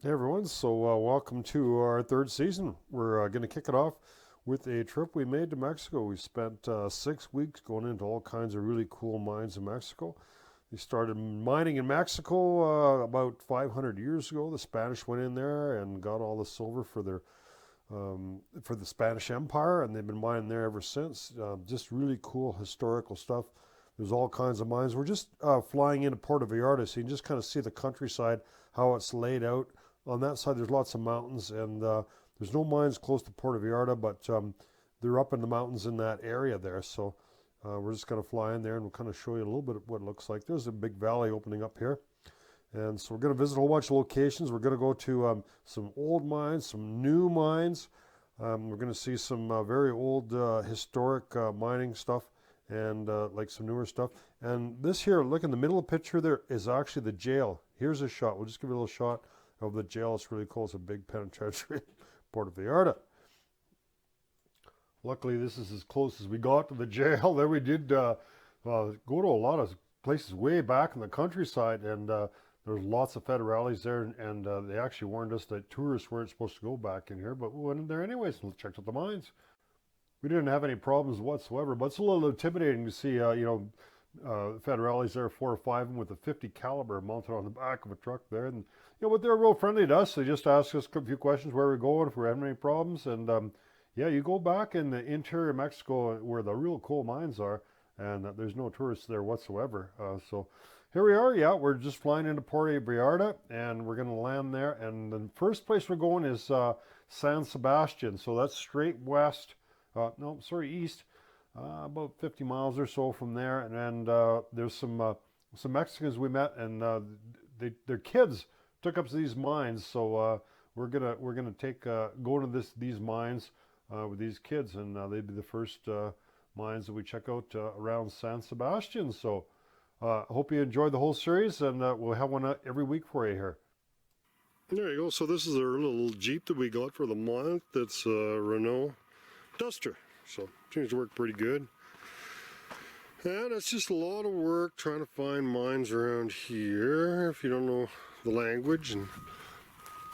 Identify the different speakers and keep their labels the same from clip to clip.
Speaker 1: Hey everyone, so welcome to our third season. We're going to kick it off with a trip we made to Mexico. We spent 6 weeks going into all kinds of really cool mines in Mexico. We started mining in Mexico about 500 years ago. The Spanish went in there and got all the silver for the Spanish Empire, and they've been mining there ever since. Just really cool historical stuff. There's all kinds of mines. We're just flying into Puerto Vallarta, so you can just kind of see the countryside, how it's laid out. On that side, there's lots of mountains, and there's no mines close to Puerto Vallarta, but they're up in the mountains in that area there. So we're just going to fly in there, and we'll kind of show you a little bit of what it looks like. There's a big valley opening up here. And so we're going to visit a whole bunch of locations. We're going to go to some old mines, some new mines. We're going to see some very old historic mining stuff and like some newer stuff. And this here, look in the middle of the picture there is actually the jail. Here's a shot. We'll just give you a little shot of the jail. It's really cool. It's a big penitentiary, Puerto Vallarta. Luckily, this is as close as we got to the jail. There we did go to a lot of places way back in the countryside, and there's lots of federales there, and they actually warned us that tourists weren't supposed to go back in here, but we went in there anyways and checked out the mines. We didn't have any problems whatsoever, but it's a little intimidating to see, federales there, four or five of them with a 50 caliber mounted on the back of a truck there, and but they're real friendly to us. They just asked us a few questions, where we're going, if we're having any problems, and yeah, you go back in the interior of Mexico where the real coal mines are, and there's no tourists there whatsoever. So here we are. Yeah, we're just flying into Puerto Vallarta, and we're going to land there. And the first place we're going is San Sebastian. So that's straight west. No, sorry, east. About 50 miles or so from there. And there's some Mexicans we met, and their kids took up these mines. So we're gonna take go to these mines with these kids, and they'd be the first mines that we check out around San Sebastian. So I hope you enjoyed the whole series, and we'll have one every week for you here. There you go. So this is our little Jeep that we got for the month. That's a Renault Duster. So seems to work pretty good. And it's just a lot of work trying to find mines around here if you don't know the language.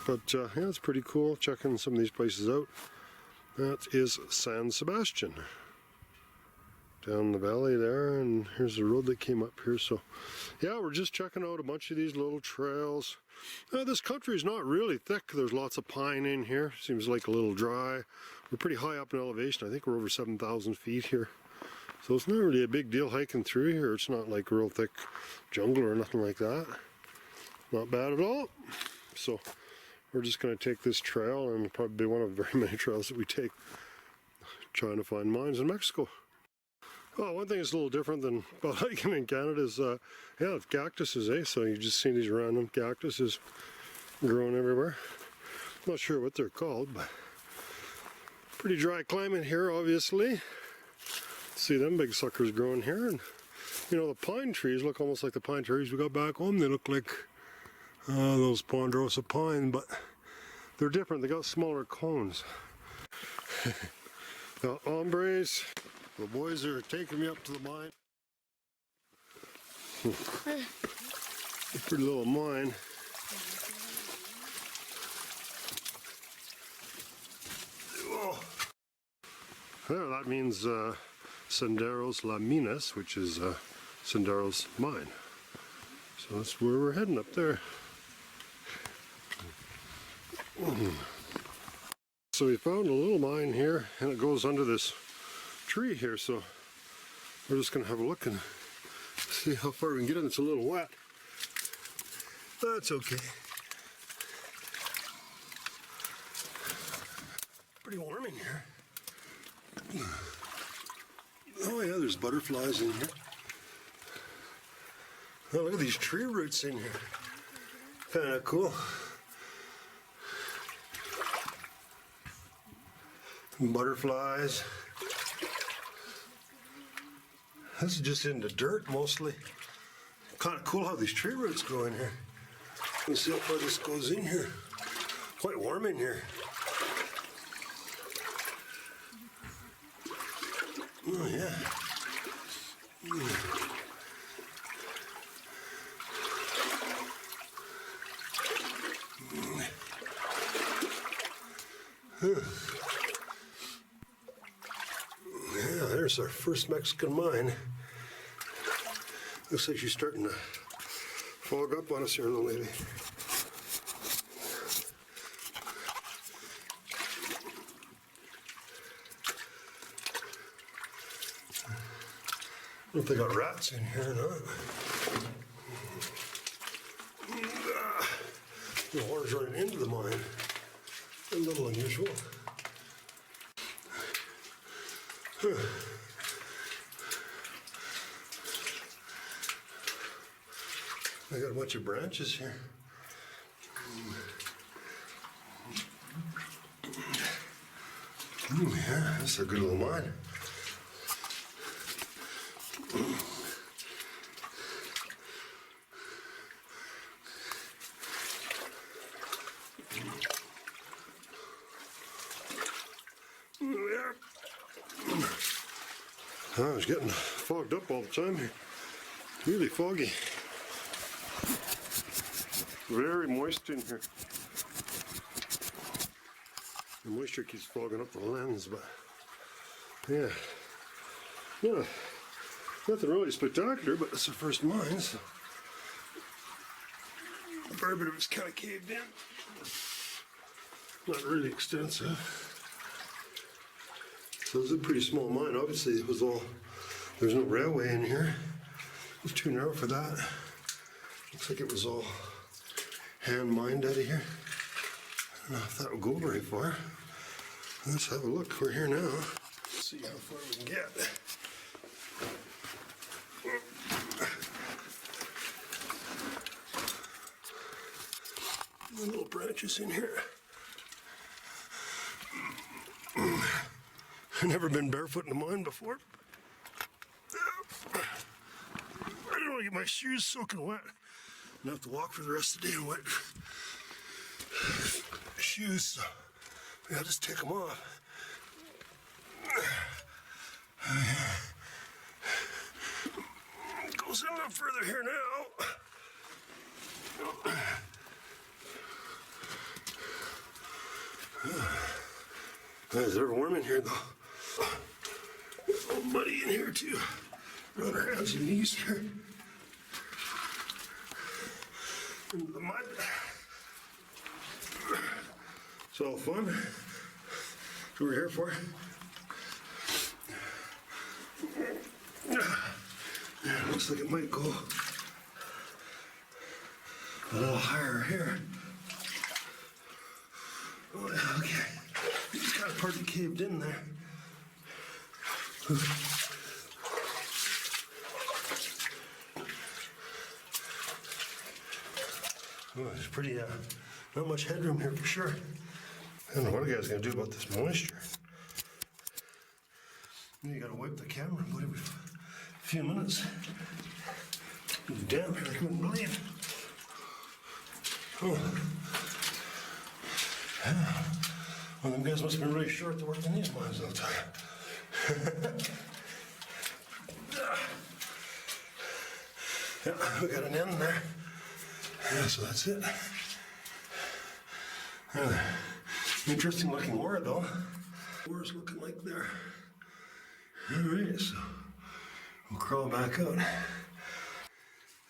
Speaker 1: But yeah, it's pretty cool checking some of these places out. That is San Sebastian. Down the valley there, and here's the road that came up here. So yeah, we're just checking out a bunch of these little trails. This country is not really thick. There's lots of pine in here. Seems like a little dry. We're pretty high up in elevation. I think we're over 7,000 feet here. So it's not really a big deal hiking through here. It's not like real thick jungle or nothing like that. Not bad at all. So we're just going to take this trail, and probably be one of very many trails that we take trying to find mines in Mexico. Well, one thing that's a little different than hiking in Canada is, yeah, cactuses, eh? So you just see these random cactuses growing everywhere. Not sure what they're called, but pretty dry climate here, obviously. See them big suckers growing here, and the pine trees look almost like the pine trees we got back home. They look like those ponderosa pine, but they're different. They got smaller cones. The hombres. The boys are taking me up to the mine. A pretty little mine. Oh. There, that means Senderos La Minas, which is Senderos mine. So that's where we're heading, up there. So we found a little mine here, and it goes under this tree here, so we're just going to have a look and see how far we can get in. It's a little wet. That's okay. Pretty warm in here. Oh yeah, there's butterflies in here. Oh, look at these tree roots in here. Kind of cool. Butterflies. This is just in the dirt mostly. Kind of cool how these tree roots go in here. Let's see how far this goes in here. Quite warm in here. Oh yeah.
Speaker 2: Yeah, there's our first Mexican mine. Looks like she's starting to fog up on us here, little lady. I don't know if they got rats in here or not. The water's running into the mine. A little unusual. I got a bunch of branches here. Yeah, that's a good little mine. I was getting fogged up all the time here. Really foggy. Very moist in here. The moisture keeps fogging up the lens, but yeah. Yeah, nothing really spectacular, but it's the first mine, so part of it was kind of caved in. Not really extensive. So it was a pretty small mine. Obviously, it was all, there's no railway in here. It was too narrow for that. Looks like it was all hand mined out of here. I don't know if that will go very far. Let's have a look. We're here now. Let's see how far we can get. The little branches in here. I've never been barefoot in a mine before. I don't want to get my shoes soaking wet. I have to walk for the rest of the day in wet shoes, so I'll just take them off. It goes in a little further here now. It's ever warm in here though. It's all muddy in here too. We're on our hands and knees here. Into the mud. It's all fun. That's what we're here for. Yeah, looks like it might go a little higher here. Oh, yeah, okay. It's kind of partly caved in there. Oh, there's pretty, not much headroom here for sure. I don't know what a guy's gonna do about this moisture. You gotta wipe the camera about every few minutes. It's damp here, I couldn't believe. Oh. Yeah. Well, them guys must have been really short to work in these mines, I'll tell you. Yeah, we got an end there. Yeah, so that's it. Interesting looking ore though. Ore's looking like there. Alright, so we'll crawl back out.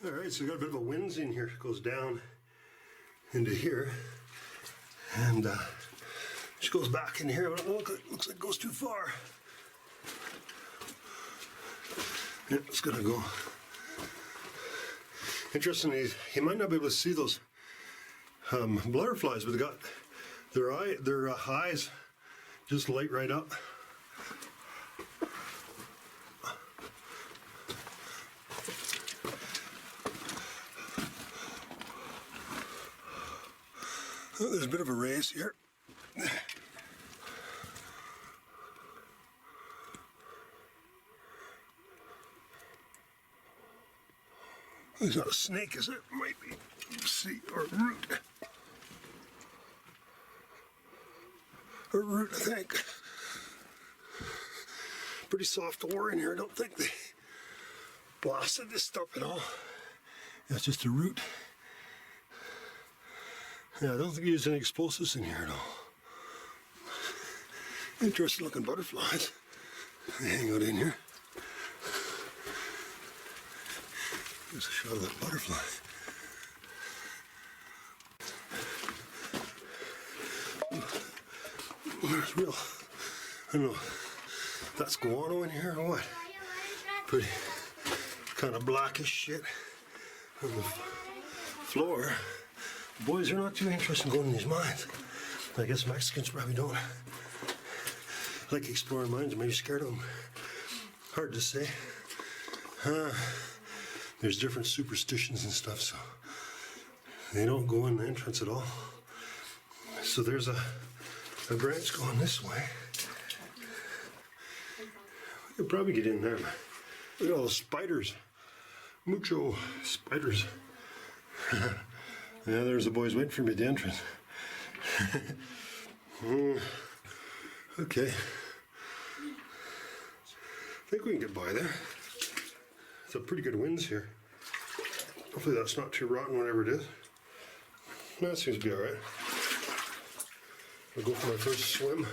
Speaker 2: Alright, so we got a bit of a winze in here. It goes down into here. And just goes back in here. But it looks like it goes too far. Yeah, it's gonna go. Interestingly, you might not be able to see those butterflies, but they got their eyes just light right up. Oh, there's a bit of a raise here. It's not a snake, is it? Might be. See, or a root. A root, I think. Pretty soft ore in here. I don't think they blasted this stuff at all. That's just a root. Yeah, I don't think he used any explosives in here at all. Interesting looking butterflies. They hang out in here. There's a shot of that butterfly. There's real, I don't know, that's guano in here or what? Pretty kind of blackish shit on the floor. Boys are not too interested in going in these mines. I guess Mexicans probably don't like exploring mines, or maybe scared of them. Hard to say. There's different superstitions and stuff, so they don't go in the entrance at all. So there's a branch going this way. We could probably get in there. Look at all the spiders. Mucho spiders. Yeah, there's the boys waiting for me at the entrance. Okay. I think we can get by there. It's a pretty good winds here. Hopefully that's not too rotten, whatever it is. No, that seems to be alright. I'll go for my first swim.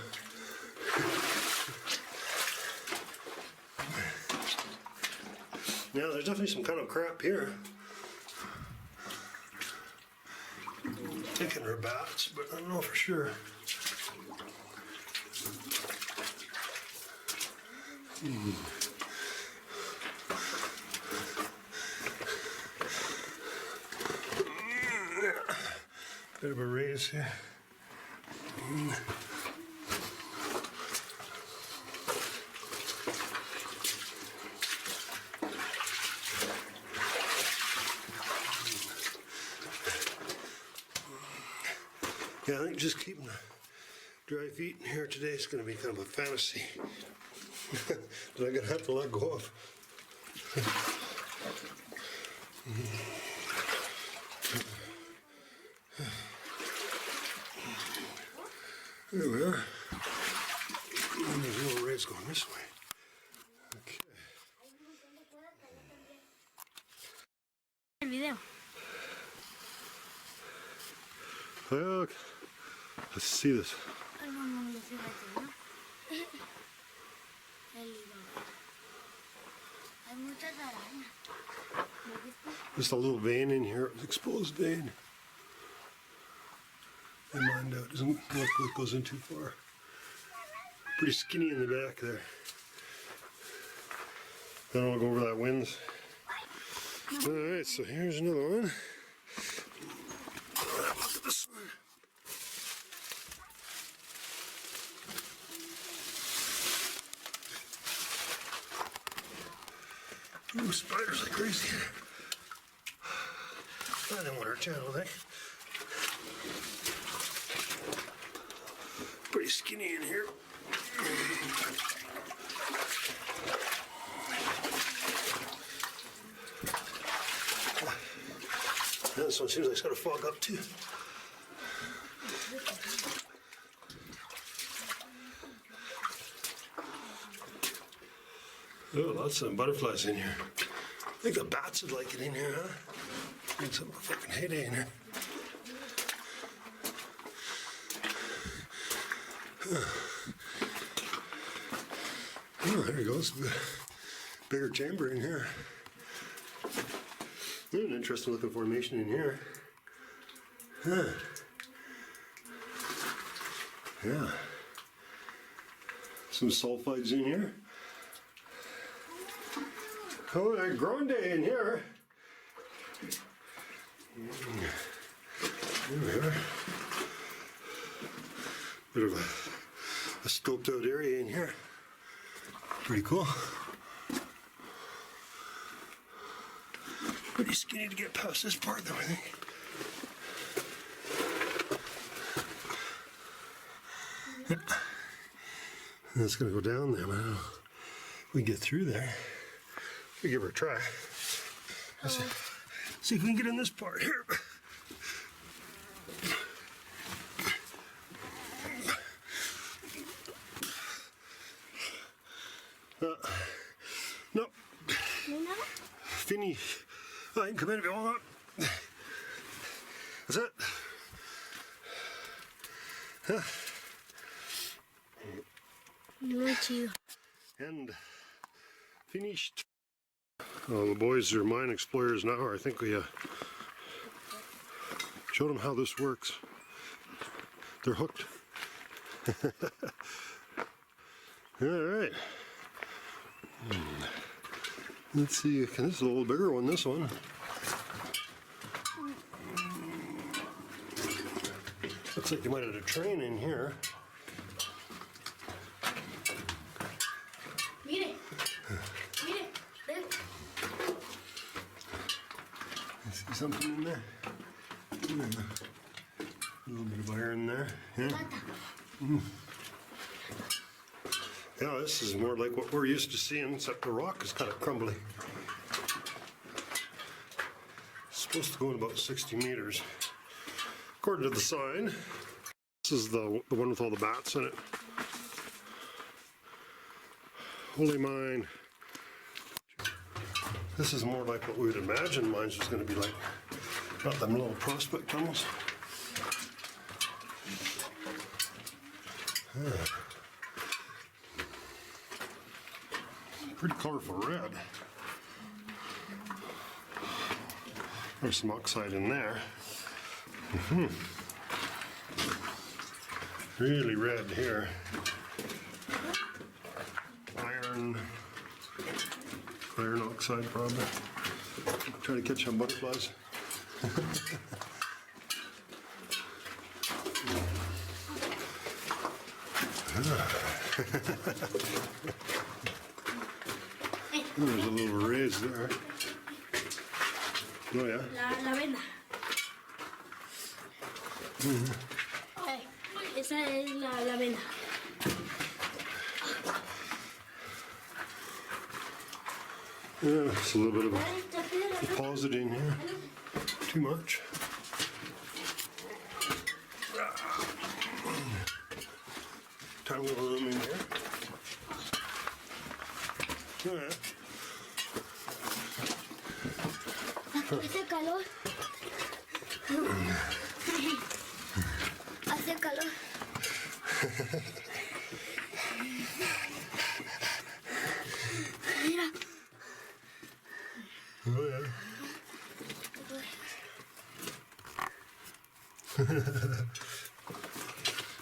Speaker 2: Yeah, there's definitely some kind of crap here. Thinking they're bats, but I don't know for sure. Bit of a raise here. Yeah, I think just keeping the dry feet in here today is going to be kind of a fantasy that I'm going to have to let go of. There we are. And there's a little race going this way. Okay.
Speaker 3: El video.
Speaker 2: Look. Let's see this. Just a little vein in here, exposed vein. They mined out, doesn't look like it goes in too far. Pretty skinny in the back there. Then I'll go over that winds. Alright, so here's another one. Look at this one. Ooh, spiders like crazy. I didn't want our channel, I think. Pretty skinny in here. Yeah, this one seems like it's got to fog up too. Oh, lots of butterflies in here. I think the bats would like it in here, huh? Need some fucking heyday in here. Oh, there he goes. Bigger chamber in here. There's an interesting looking formation in here. Huh. Yeah. Some sulfides in here. Oh, a grande in here. There we are. Bit of a scoped out area in here. Pretty cool. Pretty skinny to get past this part though, I think. Yeah. It's gonna go down there, but I don't know if we can get through there. We give her a try. Let's see if we can get in this part here. No. Finish. I can come in if you want. That's it. Huh.
Speaker 3: Muy chido.
Speaker 2: And finished. Oh, the boys are mine explorers now. I think we showed them how this works. They're hooked. All right. Let's see. This is a little bigger one, this one. Looks like you might have a train in here.
Speaker 3: Mire. Mire. Ven.
Speaker 2: See something in there? Yeah. A little bit of iron there. Yeah. Yeah, this is more like what we're used to seeing, except the rock is kind of crumbly. It's supposed to go in about 60 meters. According to the sign, this is the one with all the bats in it. Holy mine. This is more like what we would imagine mines was going to be like. Not them little prospect tunnels. Pretty colorful red. There's some oxide in there. Really red here. Iron oxide probably. Try to catch some butterflies. There's a little raise there. Oh yeah.
Speaker 3: La venda. Esa es la venda.
Speaker 2: Yeah, it's a little bit of a deposit in here. Too much. Tiny little room in here. Oh yeah.
Speaker 3: Hace calor. Hace calor. Mira.
Speaker 2: Oh yeah.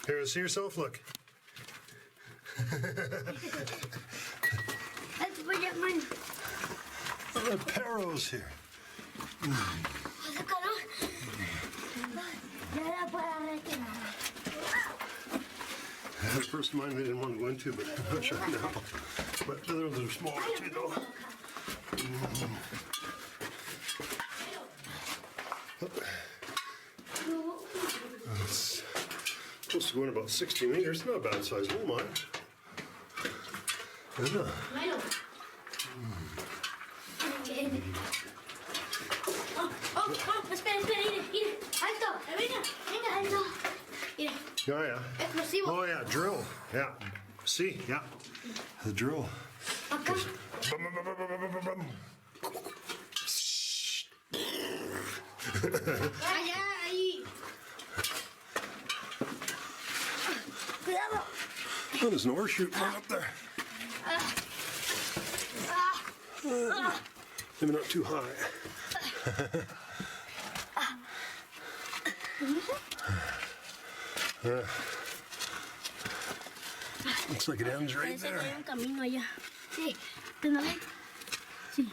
Speaker 2: Here, see yourself, look.
Speaker 3: Let's put your mind.
Speaker 2: The Perros here.
Speaker 3: Hace calor. Ya la puedo retirar.
Speaker 2: The first mine they didn't want to go into, but I'm not sure now. But the others are smaller too, though. It's supposed to go in about 60 meters. Not a bad size gold mine. Yeah.
Speaker 3: Milo. Espera, mire. Alto, venga, alto. Mire.
Speaker 2: Oh, yeah.
Speaker 3: Explosivo.
Speaker 2: Oh, yeah, drill. Yeah. See? Yeah. The drill.
Speaker 3: Acá.
Speaker 2: Bum, bum, bum, bum, bum, bum, bum.
Speaker 3: Allá, ahí. Cuidado.
Speaker 2: Oh, there's an ore chute right up there. Maybe not too high. Looks like it ends right
Speaker 3: Parece que hay
Speaker 2: there.
Speaker 3: un camino allá. Sí, ¿pero no ven? Sí.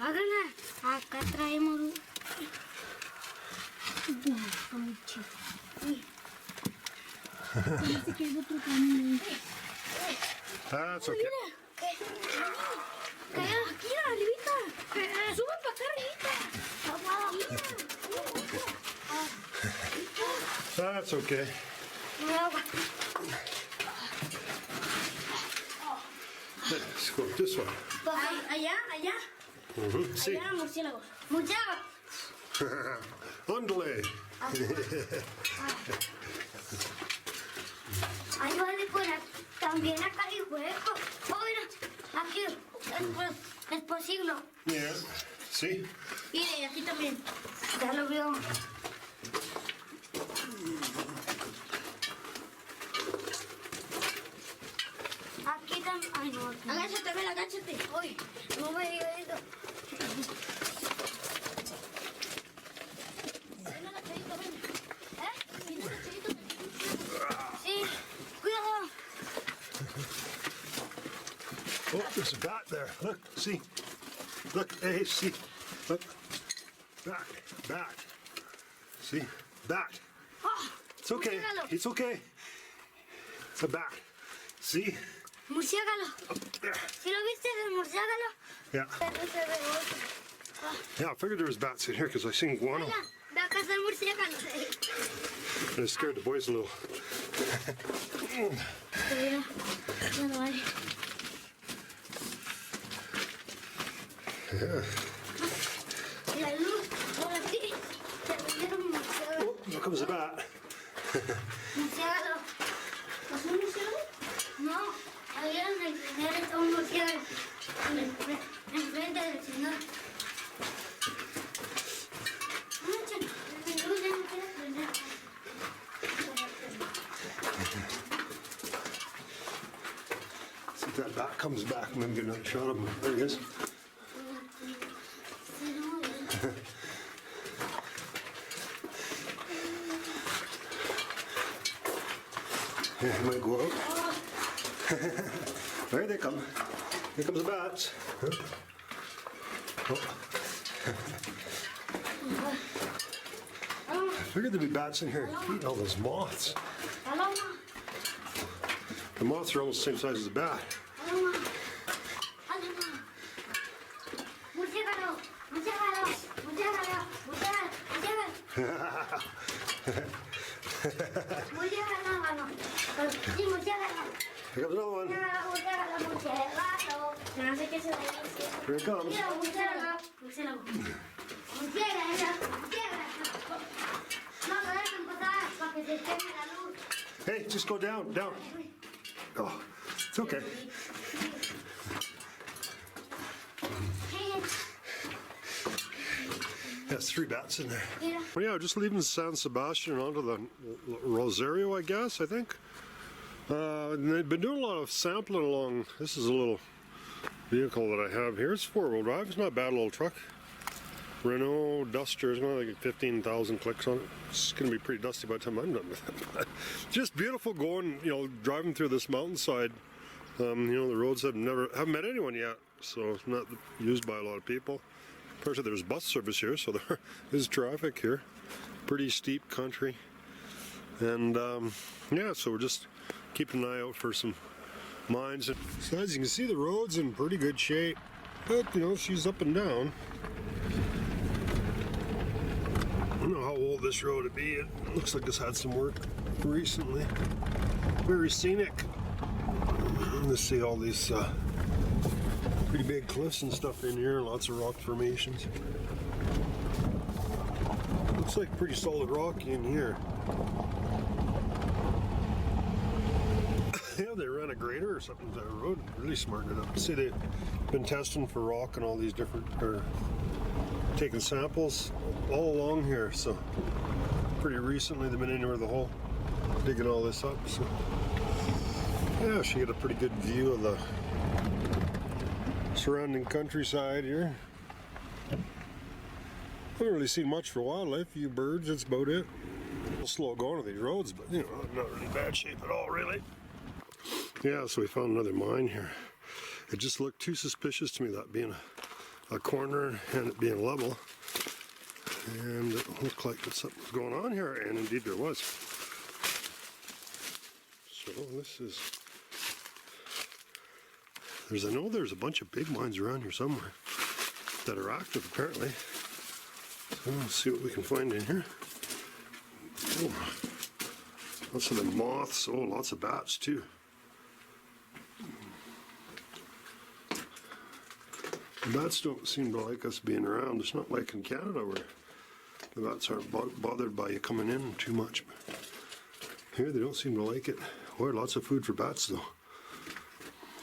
Speaker 3: Háganla. Acá traemos un... Está muy chido. Parece que hay otro camino.
Speaker 2: That's okay.
Speaker 3: Mira. ¿Qué? Aquí arribita. Sube para acá arribita.
Speaker 2: That's okay. Let's go this one.
Speaker 3: Allá.
Speaker 2: See?
Speaker 3: Allá, murciélagos. Murciélagos.
Speaker 2: Ándale.
Speaker 3: Ahí vale por aquí. También acá hay hueco. Oh, mira. Aquí es posible.
Speaker 2: Yeah. See?
Speaker 3: Mire, aquí también. Ya lo veo.
Speaker 2: Oh, there's a bat there. Look, see. Look, hey, see. Look. Bat, bat. See? Bat.
Speaker 3: Oh,
Speaker 2: It's okay.
Speaker 3: murciélago.
Speaker 2: It's okay. It's a bat. See?
Speaker 3: Murciélago.
Speaker 2: Up there.
Speaker 3: ¿Sí lo viste del murciélago?
Speaker 2: Yeah.
Speaker 3: Pero se ve otro.
Speaker 2: Yeah, I figured there was bats in here because I seen guano.
Speaker 3: Mira, ve a cazar murciélagos.
Speaker 2: And it scared the boys a little.
Speaker 3: Pero ya no hay. La luz, por aquí, se vendieron murciélagos.
Speaker 2: Oh, here comes the bat.
Speaker 3: Murciélago. ¿Es un murciélago? No, ahí en el primer está un murciélago. Enfrente del señor. La luz ya no quiere prender.
Speaker 2: See if that bat comes back. Maybe get another shot of him. There he is. Yeah, he might go out. There they come. Here comes the bats. Oh. I figured there'd be bats in here eating all those moths.
Speaker 3: Paloma,
Speaker 2: The moths are almost the same size as the bat.
Speaker 3: paloma, paloma. Murciélago, murciélago, murciélago, murciélago, murciélago. Murciélago. Sí, murciélago.
Speaker 2: Here comes another one.
Speaker 3: Murciélago, murciélago. No sé qué se dice.
Speaker 2: Here it comes.
Speaker 3: Mira, murciélago, murciélago. Murciélago, murciélago. No, no dejen pasar para que se queme la luz.
Speaker 2: Hey, just go down, down. Oh, it's okay. There's 3 bats in there.
Speaker 3: Mira.
Speaker 2: Well, yeah, just leaving San Sebastian onto the Rosario, I guess, I think. And they've been doing a lot of sampling along. This is a little vehicle that I have here. It's 4-wheel drive. It's not a bad little truck. Renault Duster. It's got like 15,000 clicks on it. It's going to be pretty dusty by the time I'm done with it. But just beautiful going, driving through this mountainside. The roads haven't met anyone yet, so it's not used by a lot of people. Apparently there's bus service here, so there is traffic here. Pretty steep country. And yeah, so we're just keeping an eye out for some mines. So as you can see, the road's in pretty good shape, but she's up and down. I don't know how old this road would be. It looks like it's had some work recently. Very scenic. Let's see all these pretty big cliffs and stuff in here, lots of rock formations. Looks like pretty solid rock in here. Yeah, they ran a grader or something to that road, really smartened it up. See, they've been testing for rock and all these different, or taking samples all along here, so pretty recently they've been in here the hole, digging all this up, so yeah, she get a pretty good view of the surrounding countryside here. Haven't really seen much for wildlife, a few birds, that's about it. A little slow going on these roads, but not really bad shape at all, really. Yeah, so we found another mine here. It just looked too suspicious to me, that being a corner and it being level. And it looked like something was going on here, and indeed there was. So this is... I know there's a bunch of big mines around here somewhere that are active, apparently. So let's see what we can find in here. Oh, lots of the moths. Oh, lots of bats too. The bats don't seem to like us being around. It's not like in Canada where the bats aren't bothered by you coming in too much. Here they don't seem to like it. Boy, lots of food for bats though.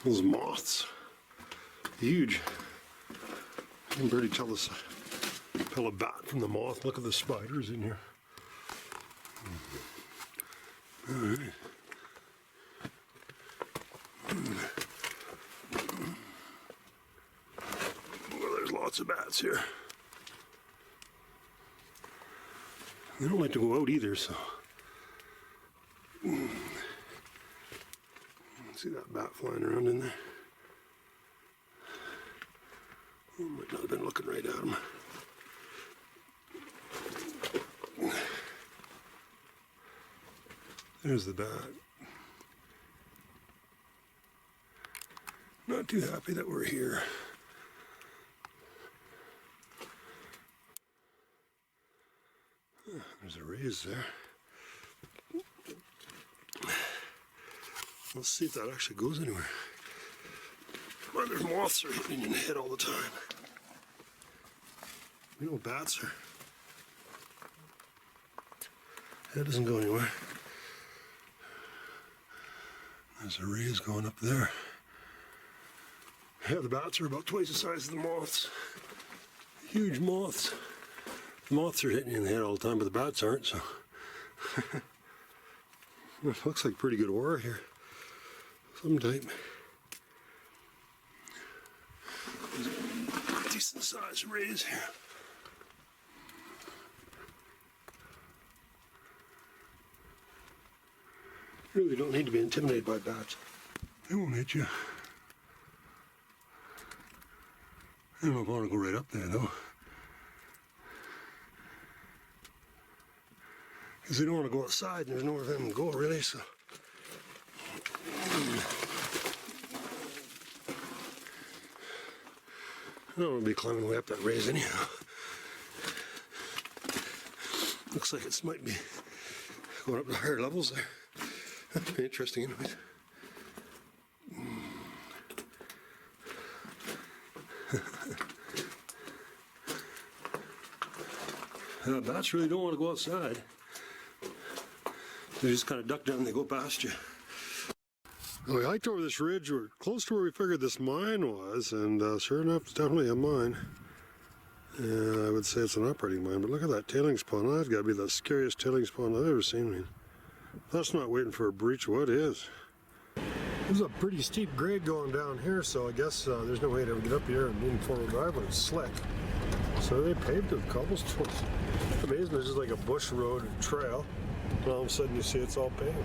Speaker 2: Those moths, huge. You can barely tell a bat from the moth. Look at the spiders in here. All right. Well, there's lots of bats here. They don't like to go out either, so. See that bat flying around in there? Might not have been looking right at him. There's the bat. Not too happy that we're here. There's a raise there. Let's see if that actually goes anywhere. Well, there's moths are hitting you in the head all the time. You know, bats are. That doesn't go anywhere. There's a raise going up there. Yeah, the bats are about twice the size of the moths. Huge moths. The moths are hitting you in the head all the time, but the bats aren't, so. It looks like pretty good ore here. Some type. There's a decent sized raise here. Really don't need to be intimidated by bats. They won't hit you. I don't want to go right up there though. Because they don't want to go outside and there's nowhere for them to go really, so. I don't want to be climbing way up that raise anyhow. Looks like it might be going up to higher levels there. That'd be interesting anyways. Bats really don't want to go outside. They just kind of duck down and they go past you. Well, we hiked over this ridge. We're close to where we figured this mine was, and sure enough, it's definitely a mine. I would say it's an operating mine, but look at that tailings pond. That's got to be the scariest tailings pond I've ever seen. I mean, that's not waiting for a breach. What is? There's a pretty steep grade going down here, so I guess there's no way to get up here and need four-wheel drive when it's slick. So they paved it with cobblestones. It's amazing. There's just like a bush road trail, and all of a sudden you see it's all paved.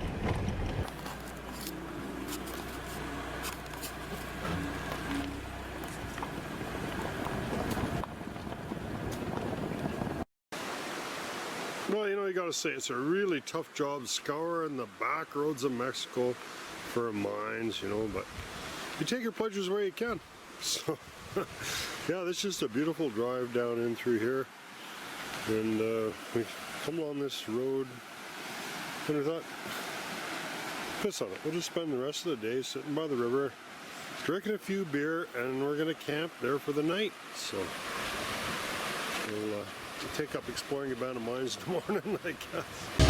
Speaker 2: Well, you know, you gotta say, it's a really tough job scouring the back roads of Mexico for mines, you know, but you take your pleasures where you can. So, yeah, this is just a beautiful drive down in through here. And we come along this road, and we thought, piss on it. We'll just spend the rest of the day sitting by the river, drinking a few beer, and we're gonna camp there for the night. So, we'll take up exploring abandoned mines in the morning, I guess.